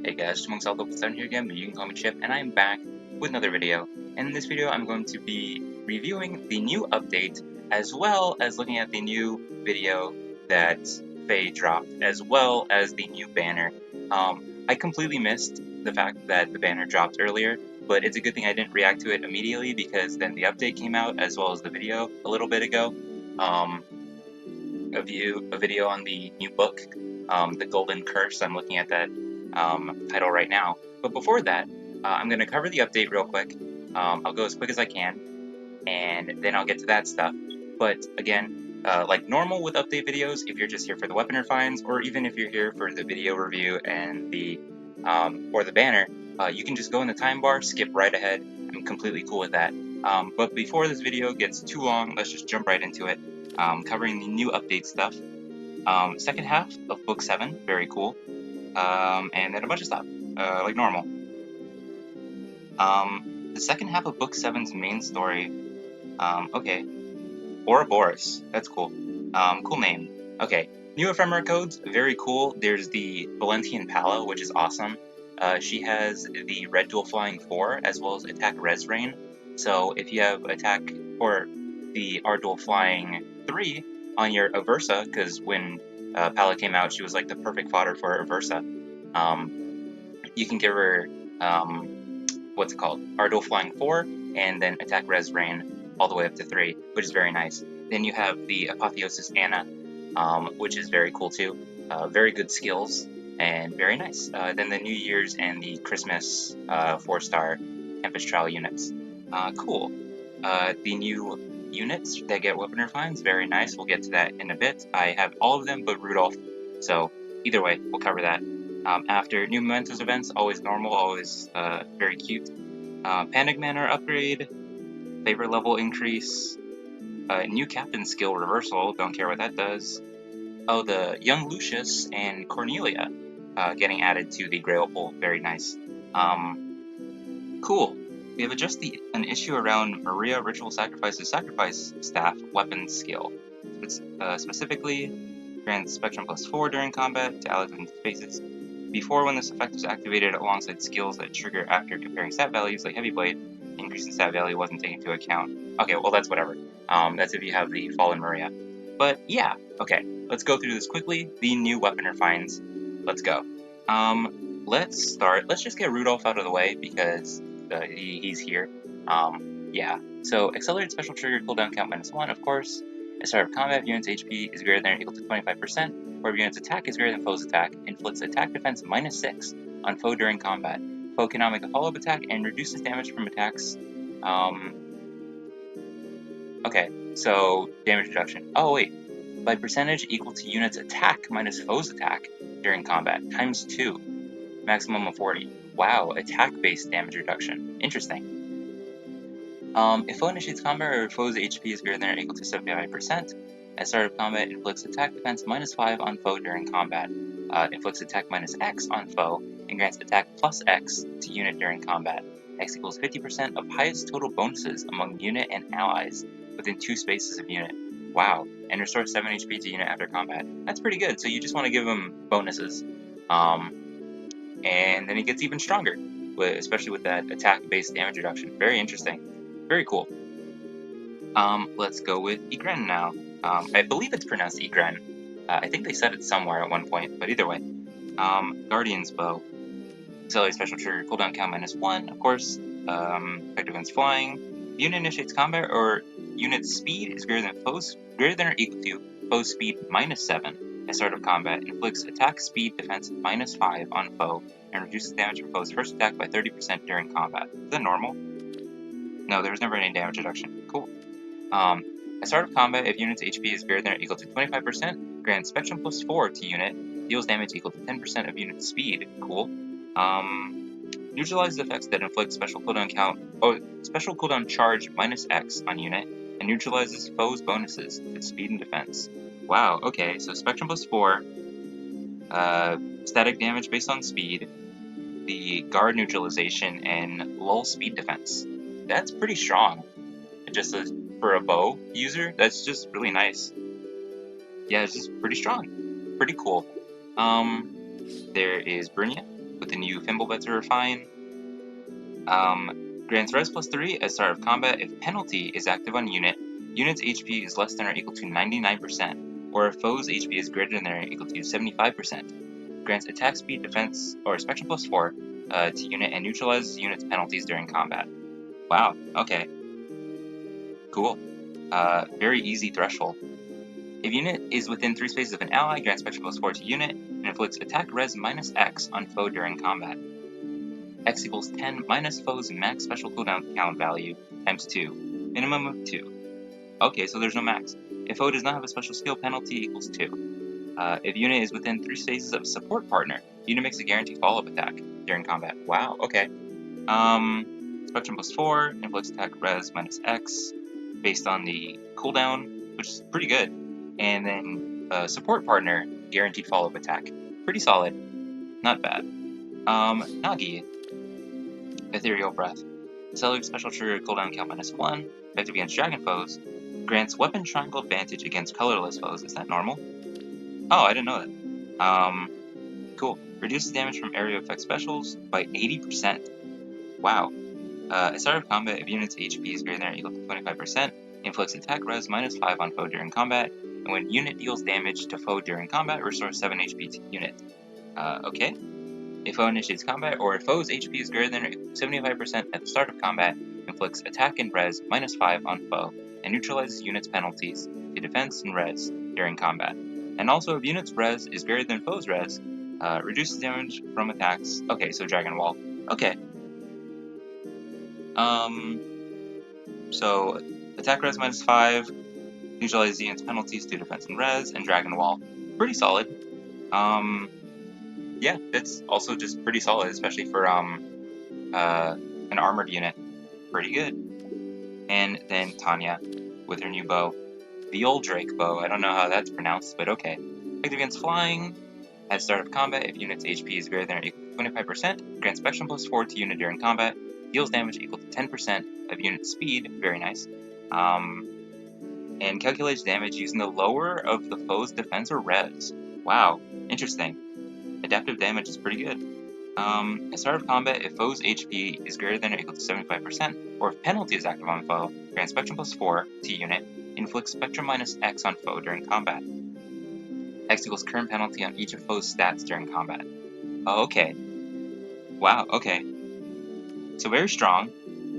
Hey guys, Book VII here again, but you can call me Chip, and I'm back with another video. And in this video, I'm going to be reviewing the new update, as well as looking at the new video that Faye dropped, as well as the new banner. I completely missed the fact that the banner dropped earlier, but it's a good thing I didn't react to it immediately, because then the update came out, as well as the video a little bit ago. A video on the new book, The Golden Curse. I'm looking at that title right now. But before that, I'm going to cover the update real quick. I'll go as quick as I can, and then I'll get to that stuff. But again, like normal with update videos, if you're just here for the weapon refines, or even if you're here for the video review and the or the banner, you can just go in the time bar, skip right ahead. I'm completely cool with that. But before this video gets too long, let's just jump right into it. Covering the new update stuff. Second half of Book 7, very cool. And then a bunch of stuff, like normal. The second half of Book 7's main story, okay. Ouroboros, that's cool. Cool name. Okay, new ephemera codes, very cool. There's the Valentian Pala, which is awesome. She has the red dual flying 4, as well as attack res rain. So if you have attack, or the R dual flying 3 on your Aversa, because when Pala came out, she was like the perfect fodder for Aversa. You can give her, what's it called? R dual flying 4, and then attack res rain all the way up to 3, which is very nice. Then you have the Apotheosis Anna, which is very cool too. Very good skills, and very nice. Then the New Year's and the Christmas 4-star Tempest Trial units. Cool. The new units that get weapon refines, very nice. We'll get to that in a bit. I have all of them but Rudolph, so either way, we'll cover that. After new mementos events, always normal, always very cute. Panic Manor upgrade, favor level increase, new captain skill reversal, don't care what that does. Oh, the young Lucius and Cornelia getting added to the Grail pool, very nice. Cool. We have addressed an issue around Maria Ritual Sacrifice's Sacrifice Staff weapon skill. Specifically, grants Spectrum +4 during combat to allies within spaces. Before, when this effect was activated alongside skills that trigger after comparing stat values, like Heavy Blade, increase in stat value wasn't taken into account. Okay, well that's whatever. That's if you have the Fallen Maria. But yeah, okay, let's go through this quickly. The new weapon refines. Let's go. Let's start. Let's just get Rudolph out of the way because he's here. Yeah. So accelerated special trigger cooldown count -1, of course. At start of combat, if unit's HP is greater than or equal to 25%, or if unit's attack is greater than foe's attack, inflicts attack defense -6 on foe during combat. Foe cannot make a follow-up attack and reduces damage from attacks. Okay, so damage reduction. Oh wait, by percentage equal to unit's attack minus foe's attack during combat, ×2, maximum of 40. Wow, attack-based damage reduction. Interesting. If foe initiates combat or foe's HP is greater than or equal to 75%, at start of combat, inflicts attack defense -5 on foe during combat, inflicts attack -X on foe, and grants attack +X to unit during combat. X equals 50% of highest total bonuses among unit and allies within 2 spaces of unit. Wow, and restores 7 HP to unit after combat. That's pretty good, so you just want to give him bonuses. And then he gets even stronger, especially with that attack-based damage reduction. Very interesting. Very cool. Let's go with Egren now. I believe it's pronounced Egren. I think they said it somewhere at one point, but either way. Guardian's Bow. Auxiliary special trigger cooldown count -1, of course. Effective against flying. Unit initiates combat or unit's speed is greater than or equal to foe's speed -7 at start of combat. Inflicts attack speed defense -5 on foe and reduces damage from foe's first attack by 30% during combat. Is that normal? No, there was never any damage reduction. Cool. At start of combat, if unit's HP is greater than or equal to 25%, grants Spectrum +4 to unit, deals damage equal to 10% of unit's speed. Cool. Neutralizes effects that inflict special cooldown charge -X on unit, and neutralizes foe's bonuses to speed and defense. Wow, okay, so Spectrum +4, static damage based on speed, the guard neutralization, and lull speed defense. That's pretty strong. Just for a bow user, that's just really nice. Yeah, it's just pretty strong. Pretty cool. There is Brynja. with the new Fimbulbetzer Refine. Grants Res plus 3 at start of combat if penalty is active on unit, unit's HP is less than or equal to 99%, or if foe's HP is greater than or equal to 75%. Grants attack speed, defense, or spectrum plus 4 to unit and neutralizes unit's penalties during combat. Wow, okay. Cool. Very easy threshold. If unit is within 3 spaces of an ally, grants spectrum plus 4 to unit, and inflicts attack res minus X on foe during combat. X equals 10 minus foe's max special cooldown count value times 2, minimum of 2. Okay, so there's no max. If foe does not have a special skill, penalty equals 2. If unit is within 3 spaces of support partner, unit makes a guaranteed follow-up attack during combat. Wow, okay. Spectrum plus 4, inflicts attack res minus X, based on the cooldown, which is pretty good. And then support partner, guaranteed follow-up attack. Pretty solid. Not bad. Nagi. Ethereal Breath. Cellular special trigger cooldown count minus 1, effective against dragon foes. Grants weapon triangle advantage against colorless foes. Is that normal? Oh, I didn't know that. Cool. Reduces damage from area effect specials by 80%. Wow. At start of combat, if unit's HP is greater than or equal to 25%, inflicts attack res minus 5 on foe during combat, and when unit deals damage to foe during combat, restores 7 HP to unit. Okay. If foe initiates combat, or if foe's HP is greater than or equal to 75% at the start of combat, inflicts attack and res minus 5 on foe, and neutralizes unit's penalties to defense and res during combat. And also, if unit's res is greater than foe's res, reduces damage from attacks. Okay, so Dragon Wall. Okay. So, attack res minus 5, neutralizes unit's penalties to defense and res, and Dragon Wall. Pretty solid. Yeah, it's also just pretty solid, especially for an armored unit. Pretty good. And then Tanya with her new bow, the Old Drake bow. I don't know how that's pronounced, but okay. Effective against flying. At start of combat, if unit's HP is greater than or equal to 25%, grants spectrum plus 4 to unit during combat. Deals damage equal to 10% of unit speed. Very nice. And calculates damage using the lower of the foe's defense or res. Wow, interesting. Adaptive damage is pretty good. At start of combat, if foe's HP is greater than or equal to 75%, or if penalty is active on foe, grants spectrum plus 4 to unit, inflicts spectrum minus X on foe during combat. X equals current penalty on each of foe's stats during combat. Oh, okay. Wow, okay. So very strong.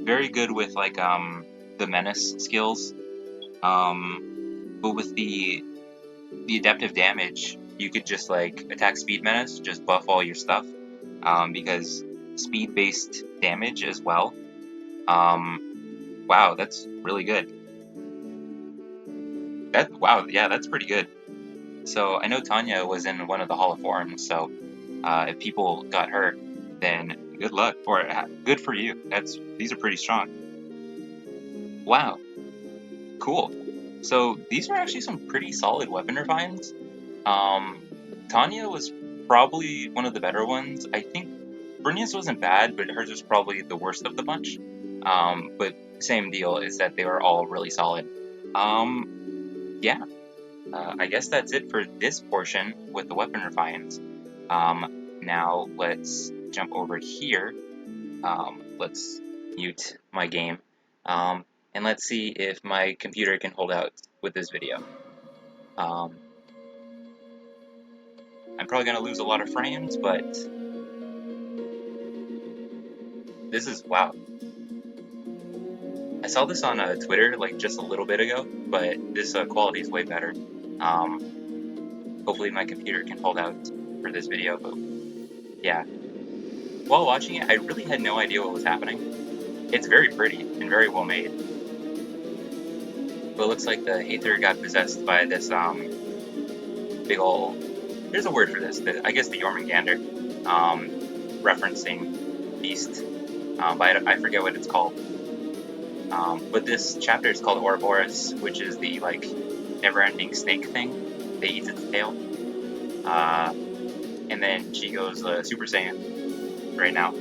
Very good with, like, the menace skills. But with the adaptive damage, you could just, like, attack speed menace, just buff all your stuff, because speed-based damage as well. Wow, that's really good. Wow, yeah, that's pretty good. So I know Tanya was in one of the Hall of Forms, so if people got her, then good luck, or good for you. These are pretty strong. Wow, cool. So these are actually some pretty solid weapon refines. Tanya was probably one of the better ones. I think Brynja's wasn't bad, but hers was probably the worst of the bunch. But same deal is that they were all really solid. Yeah. I guess that's it for this portion with the weapon refines. Now let's jump over here. Let's mute my game. And let's see if my computer can hold out with this video. I'm probably going to lose a lot of frames, but this is, wow. I saw this on Twitter like just a little bit ago, but this quality is way better. Hopefully my computer can hold out for this video, but yeah. While watching it, I really had no idea what was happening. It's very pretty and very well made. But it looks like the Aether got possessed by this big ol', there's a word for this, I guess the Jormungandr, referencing Beast, but I forget what it's called. But this chapter is called Ouroboros, which is the, like, never-ending snake thing that eats its tail. And then she goes Super Saiyan right now.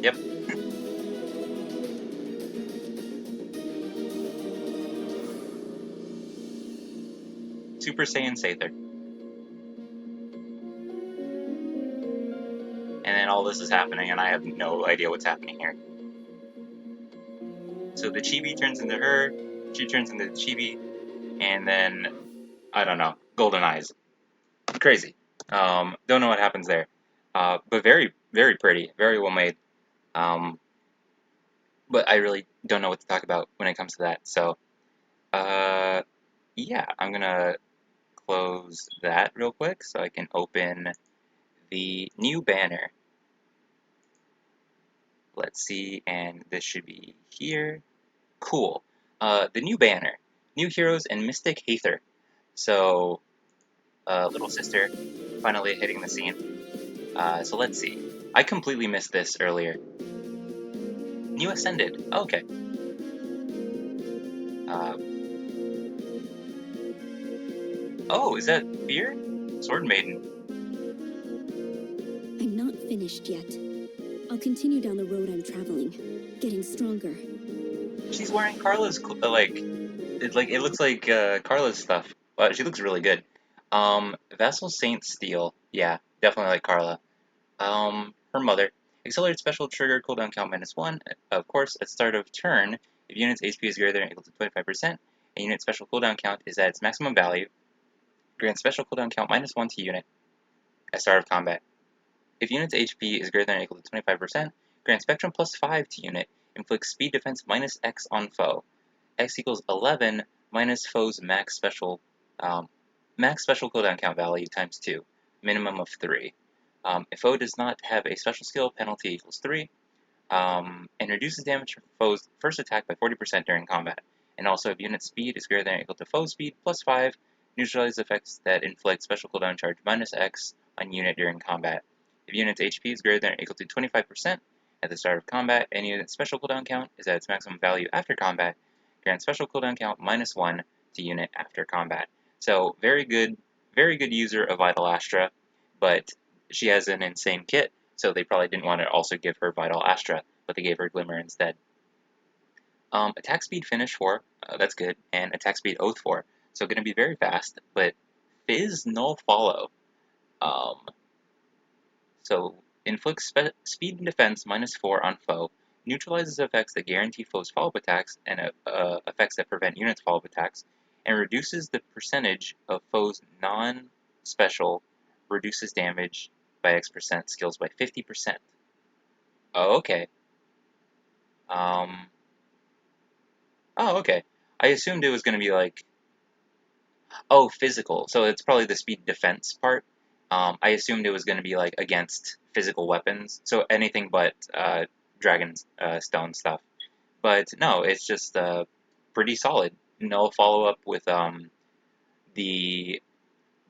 Yep. Super Saiyan Sather. all this is happening, and I have no idea what's happening here. So the chibi turns into her, she turns into the chibi, and then, I don't know, golden eyes. Crazy. Don't know what happens there. But very, very pretty, very well made. Um, but I really don't know what to talk about when it comes to that. So, yeah, I'm gonna close that real quick so I can open the new banner. Let's see, and this should be here. Cool. The new banner. New heroes and Mystic Haether. So, little sister finally hitting the scene. So let's see. I completely missed this earlier. New Ascended. Oh, okay. Uh, oh, is that Fear? Sword Maiden. I'm not finished yet. I'll continue down the road I'm traveling, getting stronger. She's wearing Carla's it looks like Carla's stuff. She looks really good. Vassal Saint Steel. Yeah, definitely like Carla. Her mother. Accelerated special trigger cooldown count -1. Of course, at start of turn, if unit's HP is greater than or equal to 25%, a unit special cooldown count is at its maximum value. Grants special cooldown count -1 to unit at start of combat. If unit's HP is greater than or equal to 25%, grant Spectrum +5 to unit, inflicts speed defense -X on foe. X equals 11 minus foe's max special cooldown count value times 2, minimum of 3. If foe does not have a special skill, penalty equals 3, and reduces damage from foe's first attack by 40% during combat. And also, if unit speed is greater than or equal to foe speed +5, neutralize effects that inflict special cooldown charge -X on unit during combat. If unit's HP is greater than or equal to 25% at the start of combat, and unit's special cooldown count is at its maximum value after combat, grant special cooldown count -1 to unit after combat. So very good user of Vital Astra, but she has an insane kit, so they probably didn't want to also give her Vital Astra, but they gave her Glimmer instead. Attack speed Finish 4, that's good, and attack speed Oath 4, so going to be very fast, but Fizz Null Follow. So inflicts speed and defense -4 on foe, neutralizes effects that guarantee foes follow-up attacks and effects that prevent units follow-up attacks, and reduces the percentage of foes non-special reduces damage by X% skills by 50%. Oh, okay. Oh, okay. I assumed it was going to be like, oh, physical. So it's probably the speed defense part. I assumed it was going to be like against physical weapons, so anything but dragon stone stuff. But no, it's just pretty solid. No follow up with the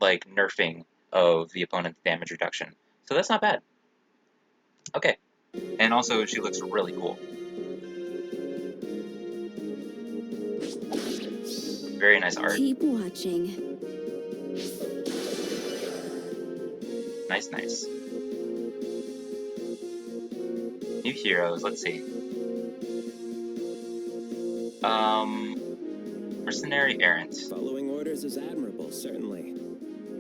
like nerfing of the opponent's damage reduction. So that's not bad. Okay, and also she looks really cool. Very nice art. Keep watching. Nice, nice. New heroes, let's see. Mercenary Errant. Following orders is admirable, certainly.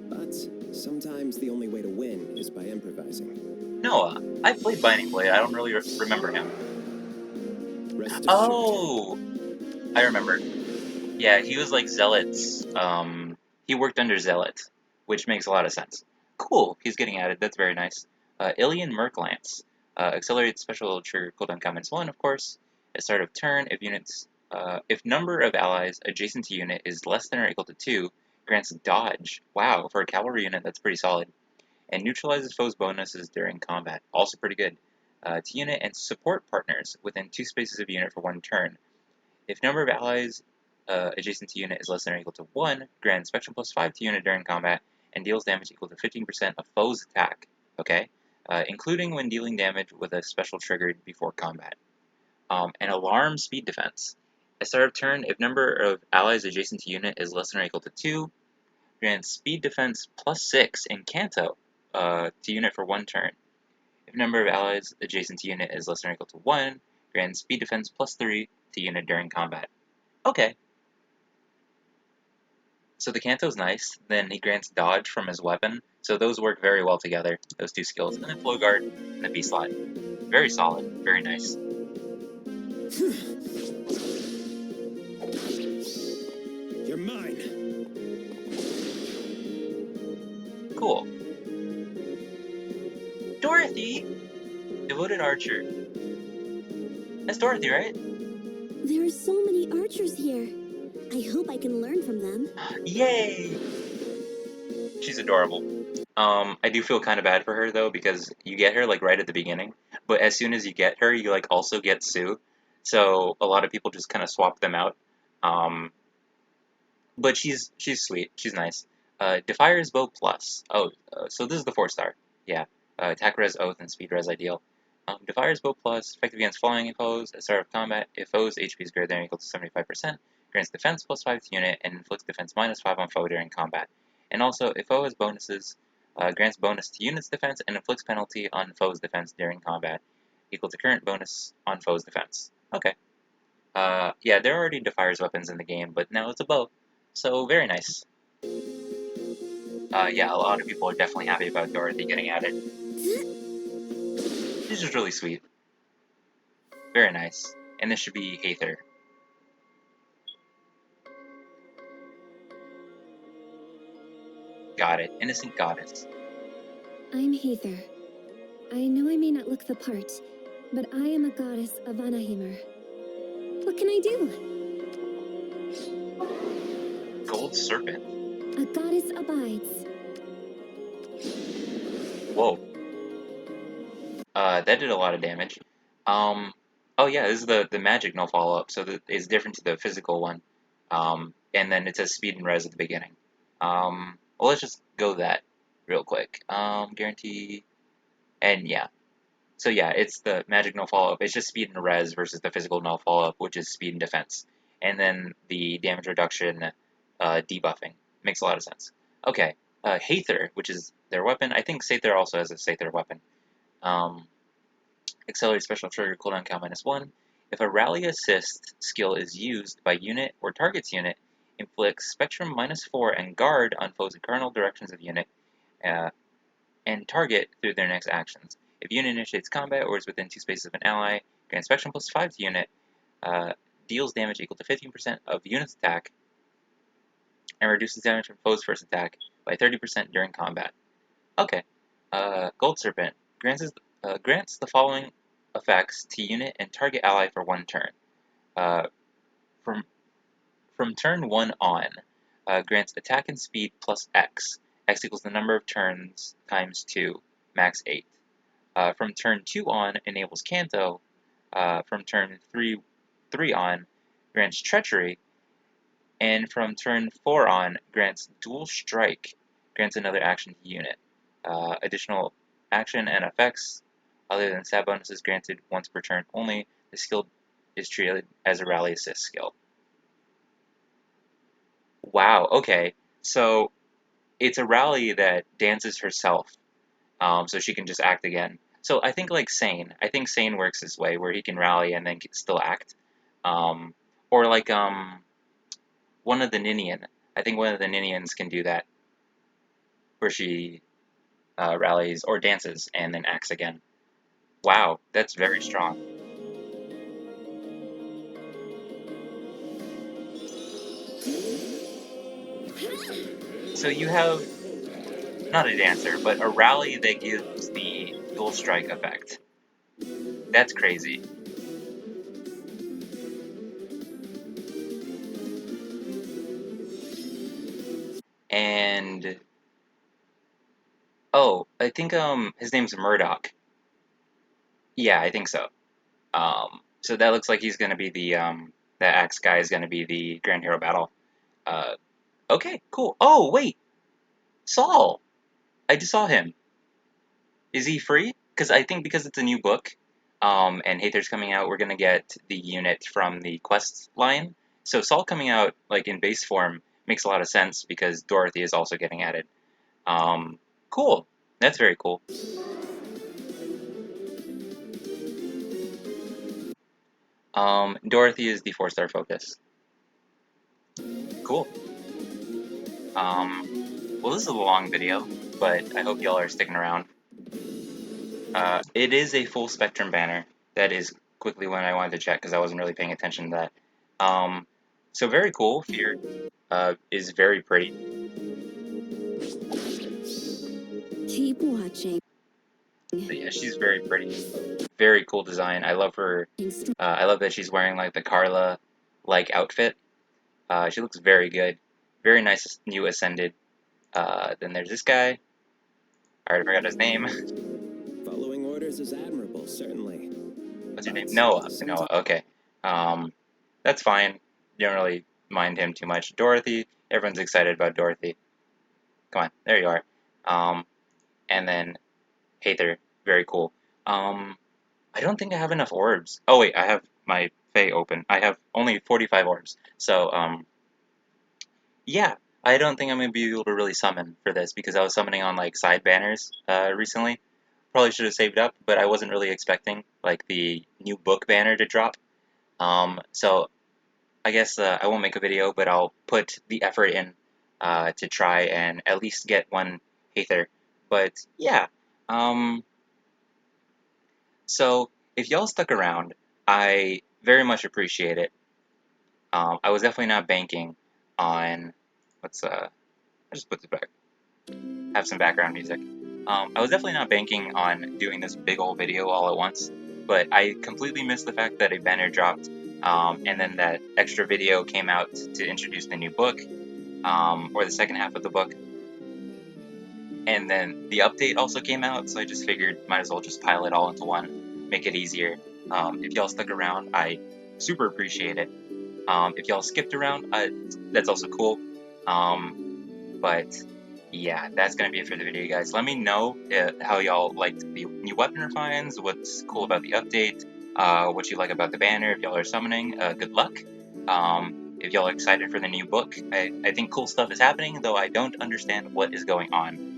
But sometimes the only way to win is by improvising. Noah. I played Binding Blade, I don't really remember him. Rest assured. Oh! I remember. Yeah, he was like Zealot's, he worked under Zealot, which makes a lot of sense. Cool, he's getting added, that's very nice. Ilian Merklance. Accelerated special trigger cooldown count -1, of course. At start of turn, if number of allies adjacent to unit is less than or equal to 2, grants dodge. Wow, for a cavalry unit, that's pretty solid. And neutralizes foes' bonuses during combat. Also pretty good. To unit and support partners within 2 spaces of unit for 1 turn. If number of allies adjacent to unit is less than or equal to 1, grants Spectrum +5 to unit during combat, and deals damage equal to 15% of foe's attack. Okay? Including when dealing damage with a special triggered before combat. And alarm speed defense. At start of turn, if number of allies adjacent to unit is less than or equal to 2, grants speed defense +6 in Kanto to unit for 1 turn. If number of allies adjacent to unit is less than or equal to 1, grants speed defense +3 to unit during combat. Okay. So the Kanto's nice, then he grants dodge from his weapon, so those work very well together, those two skills. And then Flow Guard and the B-Slot. Very solid, very nice. You're mine. Cool. Dorothy! Devoted Archer. That's Dorothy, right? There are so many archers here. I hope I can learn from them. Yay! She's adorable. I do feel kind of bad for her though, because you get her like right at the beginning, but as soon as you get her, you like also get Sue. So a lot of people just kind of swap them out. Um, but she's sweet. She's nice. Defier's Bow Plus. Oh, so this is the 4-star. Yeah. Attack Res Oath and Speed Res Ideal. Defier's Bow Plus, effective against flying foes at start of combat. If foes' HP is greater than or equal to 75%, grants defense +5 to unit and inflicts defense -5 on foe during combat. And also, if foe has bonuses, grants bonus to unit's defense and inflicts penalty on foe's defense during combat, equal to current bonus on foe's defense. Okay. Yeah, there are already Defier's weapons in the game, but now it's a bow. So, very nice. Yeah, a lot of people are definitely happy about Dorothy getting added. She's just really sweet. Very nice. And this should be Aether. Got it. Innocent Goddess. I'm Heather. I know I may not look the part, but I am a goddess of Anaheimer. What can I do? Gold Serpent. A goddess abides. Whoa. That did a lot of damage. Oh yeah, this is the magic no follow-up, so it's different to the physical one. And then it says speed and res at the beginning. Well, let's just go that real quick. Guarantee, and yeah. So yeah, it's the magic no follow-up. It's just speed and res versus the physical no follow-up, which is speed and defense. And then the damage reduction, debuffing. Makes a lot of sense. Okay, Haether, which is their weapon. I think Sather also has a Sather weapon. Accelerate special trigger cooldown count -1. If a rally assist skill is used by unit or target's unit, inflicts spectrum -4 and guard on foes in cardinal directions of unit and target through their next actions. If unit initiates combat or is within 2 spaces of an ally, grants spectrum +5 to unit, deals damage equal to 15% of the unit's attack, and reduces damage from foe's first attack by 30% during combat. Okay. Gold Serpent grants the following effects to unit and target ally for 1 turn. From turn 1 on, grants attack and speed plus X. X equals the number of turns times 2, max 8. From turn 2 on, enables Kanto. From turn 3 on, grants Treachery. And from turn 4 on, grants Dual Strike. Grants another action to unit. Additional action and effects other than stat bonuses granted once per turn only. The skill is treated as a rally assist skill. Wow, okay. So it's a rally that dances herself, so she can just act again. So I think like Sane. I think Sane works this way, where he can rally and then still act. Or like one of the Ninian. I think one of the Ninians can do that, where she rallies or dances and then acts again. Wow, that's very strong. So you have not a dancer, but a rally that gives the dual strike effect. That's crazy. And oh, I think his name's Murdoch. Yeah, I think so. So that looks like he's gonna be the axe guy is gonna be the Grand Hero Battle. Uh, okay, cool. Oh wait, Saul. I just saw him. Is he free? Because I think because it's a new book, and Hater's coming out, we're gonna get the unit from the quest line. So Saul coming out like in base form makes a lot of sense because Dorothy is also getting added. Cool. That's very cool. Dorothy is the 4-star focus. Cool. Well, this is a long video, but I hope y'all are sticking around. It is a full spectrum banner. That is quickly when I wanted to check because I wasn't really paying attention to that. So very cool. Fear is very pretty. Keep watching. But yeah, she's very pretty. Very cool design. I love her. I love that she's wearing like the Carla-like outfit. She looks very good. Very nice new Ascended. Then there's this guy. I already forgot his name. Following orders is admirable, certainly. What's your name? But Noah. sometimes Noah. Okay. That's fine. Don't really mind him too much. Dorothy. Everyone's excited about Dorothy. Come on. There you are. And then Hather. Very cool. I don't think I have enough orbs. Oh wait, I have my Fae open. I have only 45 orbs. So, yeah. I don't think I'm going to be able to really summon for this because I was summoning on like side banners recently. Probably should have saved up, but I wasn't really expecting like the new book banner to drop. So I guess I won't make a video, but I'll put the effort in to try and at least get one Hather. But yeah, so if y'all stuck around, I very much appreciate it. I was definitely not banking on, I just put this back, have some background music. I was definitely not banking on doing this big old video all at once, but I completely missed the fact that a banner dropped, and then that extra video came out to introduce the new book, or the second half of the book. And then the update also came out, so I just figured might as well just pile it all into one, make it easier. If y'all stuck around, I super appreciate it. If y'all skipped around, that's also cool. But yeah, that's gonna be it for the video, guys. Let me know how y'all liked the new weapon refines, what's cool about the update, what you like about the banner. If y'all are summoning, good luck. If y'all are excited for the new book, I think cool stuff is happening, though I don't understand what is going on.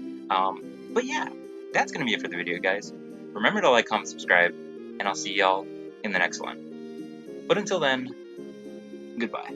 But yeah, that's gonna be it for the video, guys. Remember to like, comment, subscribe, and I'll see y'all in the next one. But until then, goodbye.